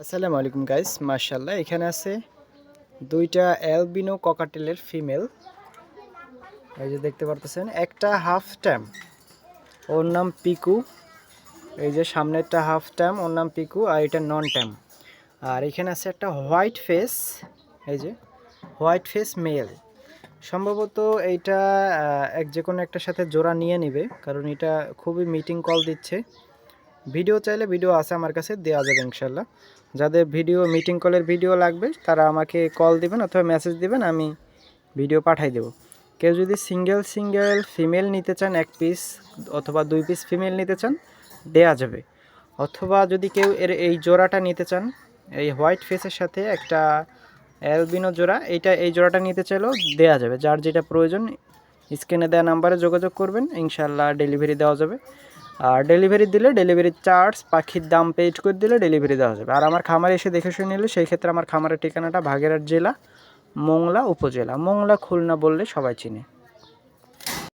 আসসালামু আলাইকুম গাইস, মাশাআল্লাহ এখানে আছে দুইটা অ্যালবিনো ককাটেলের ফিমেল। এই যে দেখতে পারতেছেন, একটা হাফ ট্যাম, ওর নাম পিকু। এই যে সামনেরটা হাফ ট্যাম, ওর নাম পিকু, আর এটা নন ট্যাম। আর এখানে আছে একটা হোয়াইট ফেস, এই যে হোয়াইট ফেস মেল। সম্ভবত এইটা এক যে কোনো একটার সাথে জোড়া নিয়ে নিবে, কারণ এটা খুবই মিটিং কল দিচ্ছে। ভিডিও চাইলে ভিডিও আছে আমার কাছে, দেওয়া যাবে ইনশাল্লাহ। যাদের ভিডিও মিটিং কলের ভিডিও লাগবে তারা আমাকে কল দিবেন অথবা মেসেজ দিবেন, আমি ভিডিও পাঠাই দেব। কেউ যদি সিঙ্গেল সিঙ্গেল ফিমেল নিতে চান, এক পিস অথবা দুই পিস ফিমেল নিতে চান, দেয়া যাবে। অথবা যদি কেউ এই জোড়াটা নিতে চান, এই হোয়াইট ফেসের সাথে একটা অ্যালবিনো জোড়া, এই জোড়াটা নিতে চাইলেও দেয়া যাবে। যার যেটা প্রয়োজন স্ক্রিনে দেওয়া নাম্বারে যোগাযোগ করবেন, ইনশাল্লাহ ডেলিভারি দেওয়া যাবে। আর ডেলিভারি দিলে ডেলিভারি চার্জ, পাখির দাম পেড করে দিলে ডেলিভারি দেওয়া যাবে। আর আমার খামারে এসে দেখে শুনে নিলে, সেই ক্ষেত্রে আমার খামারের ঠিকানাটা বাগেরহাট জেলা, মোংলা উপজেলা। মোংলা খুলনা বললে সবাই চিনে।